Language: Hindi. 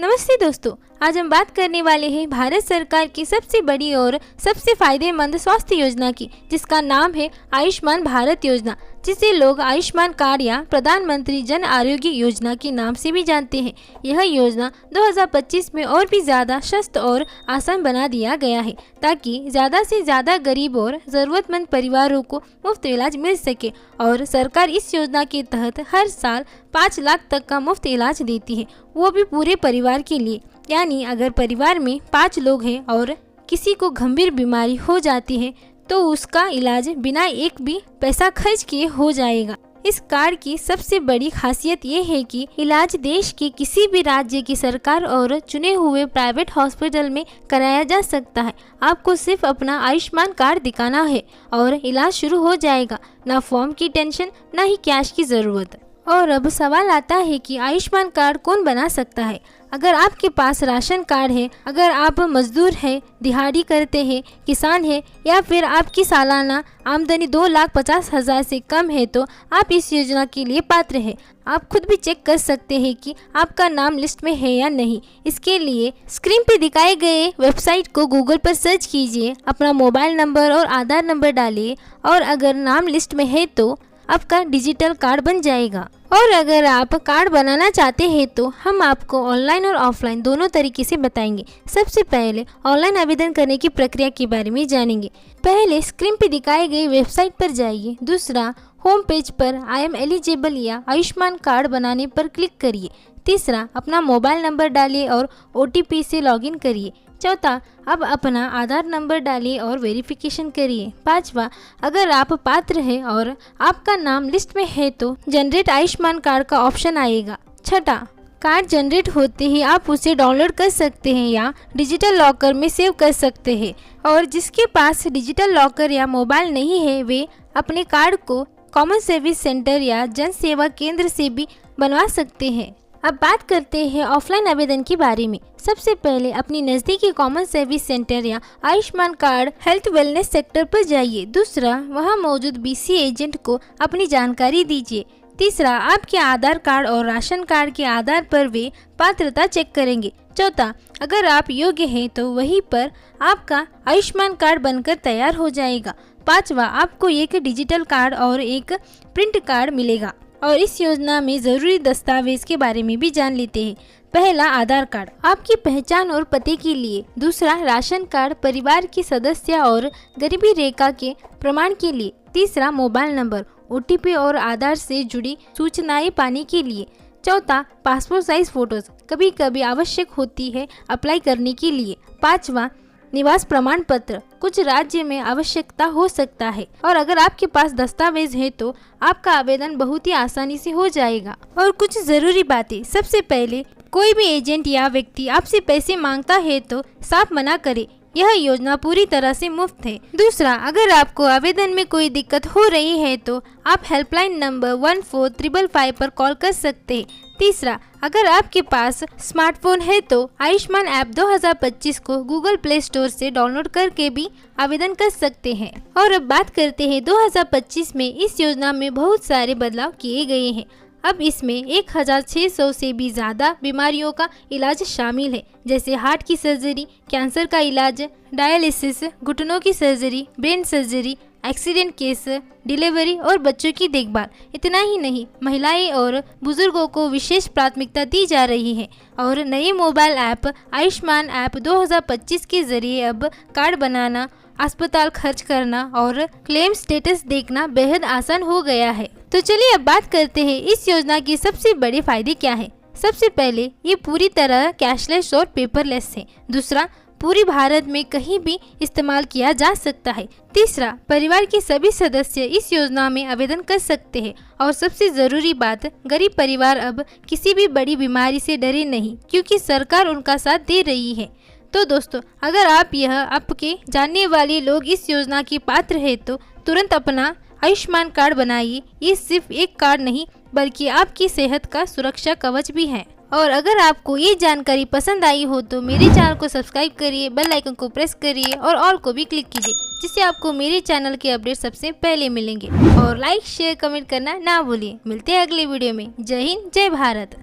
नमस्ते दोस्तों, आज हम बात करने वाले हैं भारत सरकार की सबसे बड़ी और सबसे फायदेमंद स्वास्थ्य योजना की, जिसका नाम है आयुष्मान भारत योजना, जिसे लोग आयुष्मान कार्ड या प्रधानमंत्री जन आरोग्य योजना के नाम से भी जानते हैं। यह योजना 2025 में और भी ज़्यादा सस्त और आसान बना दिया गया है, ताकि ज़्यादा से ज़्यादा गरीब और ज़रूरतमंद परिवारों को मुफ्त इलाज मिल सके। और सरकार इस योजना के तहत हर साल 5 लाख तक का मुफ्त इलाज देती है, वो भी पूरे परिवार के लिए। यानी अगर परिवार में 5 लोग हैं और किसी को गंभीर बीमारी हो जाती है तो उसका इलाज बिना एक भी पैसा खर्च किए हो जाएगा। इस कार्ड की सबसे बड़ी खासियत ये है कि इलाज देश के किसी भी राज्य की सरकार और चुने हुए प्राइवेट हॉस्पिटल में कराया जा सकता है। आपको सिर्फ अपना आयुष्मान कार्ड दिखाना है और इलाज शुरू हो जाएगा। ना फॉर्म की टेंशन, ना ही कैश की ज़रूरत। और अब सवाल आता है कि आयुष्मान कार्ड कौन बना सकता है। अगर आपके पास राशन कार्ड है, अगर आप मजदूर हैं, दिहाड़ी करते हैं, किसान हैं, या फिर आपकी सालाना आमदनी 2,50,000 से कम है, तो आप इस योजना के लिए पात्र हैं। आप खुद भी चेक कर सकते हैं कि आपका नाम लिस्ट में है या नहीं। इसके लिए स्क्रीन पे दिखाए गए वेबसाइट को गूगल पर सर्च कीजिए, अपना मोबाइल नंबर और आधार नंबर डालिए, और अगर नाम लिस्ट में है तो आपका डिजिटल कार्ड बन जाएगा। और अगर आप कार्ड बनाना चाहते हैं तो हम आपको ऑनलाइन और ऑफलाइन दोनों तरीके से बताएंगे। सबसे पहले ऑनलाइन आवेदन करने की प्रक्रिया के बारे में जानेंगे। पहले स्क्रीन पर दिखाई गई वेबसाइट पर जाइए। दूसरा, होम पेज पर आई एम एलिजिबल या आयुष्मान कार्ड बनाने पर क्लिक करिए। तीसरा, अपना मोबाइल नंबर डालिए और OTP से लॉगिन करिए। चौथा, अब अपना आधार नंबर डालिए और वेरिफिकेशन करिए। पांचवा, अगर आप पात्र हैं और आपका नाम लिस्ट में है तो जनरेट आयुष्मान कार्ड का ऑप्शन आएगा। छठा, कार्ड जनरेट होते ही आप उसे डाउनलोड कर सकते हैं या डिजिटल लॉकर में सेव कर सकते हैं। और जिसके पास डिजिटल लॉकर या मोबाइल नहीं है, वे अपने कार्ड को कॉमन सर्विस सेंटर या जन सेवा केंद्र से भी बनवा सकते हैं। अब बात करते हैं ऑफलाइन आवेदन के बारे में। सबसे पहले अपनी नज़दीकी कॉमन सर्विस सेंटर या Ayushman card health wellness sector पर जाइए। दूसरा, वहां मौजूद BC एजेंट को अपनी जानकारी दीजिए। तीसरा, आपके आधार कार्ड और राशन कार्ड के आधार पर वे पात्रता चेक करेंगे। चौथा, अगर आप योग्य हैं तो वहीं पर आपका आयुष्मान कार्ड बनकर तैयार हो जाएगा। पांचवा, आपको एक डिजिटल कार्ड और एक प्रिंट कार्ड मिलेगा। और इस योजना में ज़रूरी दस्तावेज के बारे में भी जान लेते हैं। पहला, आधार कार्ड, आपकी पहचान और पते के लिए। दूसरा, राशन कार्ड, परिवार के सदस्य और गरीबी रेखा के प्रमाण के लिए। तीसरा, मोबाइल नंबर, OTP और आधार से जुड़ी सूचनाएं पाने के लिए। चौथा, पासपोर्ट साइज फोटोज, कभी कभी आवश्यक होती है अप्लाई करने के लिए। पांचवा, निवास प्रमाण पत्र, कुछ राज्य में आवश्यकता हो सकता है। और अगर आपके पास दस्तावेज है तो आपका आवेदन बहुत ही आसानी से हो जाएगा। और कुछ जरूरी बातें। सबसे पहले, कोई भी एजेंट या व्यक्ति आपसे पैसे मांगता है तो साफ मना करे। यह योजना पूरी तरह से मुफ्त है। दूसरा, अगर आपको आवेदन में कोई दिक्कत हो रही है तो आप हेल्पलाइन नंबर 1455 पर कॉल कर सकते हैं। तीसरा, अगर आपके पास स्मार्टफोन है तो आयुष्मान ऐप 2025 को गूगल प्ले स्टोर से डाउनलोड करके भी आवेदन कर सकते हैं। और अब बात करते हैं 2025 में इस योजना में बहुत सारे बदलाव किए गए हैं। अब इसमें 1600 से भी ज़्यादा बीमारियों का इलाज शामिल है, जैसे हार्ट की सर्जरी, कैंसर का इलाज, डायलिसिस, घुटनों की surgery, brain surgery, accident case, delivery और बच्चों की देखभाल। इतना ही नहीं, महिलाएं और बुजुर्गों को विशेष प्राथमिकता दी जा रही है। और नए मोबाइल ऐप आयुष्मान ऐप 2025 के जरिए अब कार्ड बनाना, अस्पताल खर्च करना और क्लेम स्टेटस देखना बेहद आसान हो गया है। तो चलिए अब बात करते हैं इस योजना के सबसे बड़े फायदे क्या हैं। सबसे पहले, ये पूरी तरह कैशलेस और पेपरलेस है। दूसरा, पूरी भारत में कहीं भी इस्तेमाल किया जा सकता है। तीसरा, परिवार के सभी सदस्य इस योजना में आवेदन कर सकते हैं। और सबसे ज़रूरी बात, गरीब परिवार अब किसी भी बड़ी बीमारी से डरे नहीं, क्योंकि सरकार उनका साथ दे रही है। तो दोस्तों, अगर आप यह आपके जानने वाले लोग इस योजना के पात्र हैं तो तुरंत अपना आयुष्मान कार्ड बनाइए। ये सिर्फ एक कार्ड नहीं, बल्कि आपकी सेहत का सुरक्षा कवच भी है। और अगर आपको ये जानकारी पसंद आई हो तो मेरे चैनल को सब्सक्राइब करिए, बेल आइकन को प्रेस करिए और ऑल को भी क्लिक कीजिए, जिससे आपको मेरे चैनल के अपडेट सबसे पहले मिलेंगे। और लाइक, शेयर, कमेंट करना ना भूलिए। मिलते हैं अगले वीडियो में। जय हिंद, जय भारत।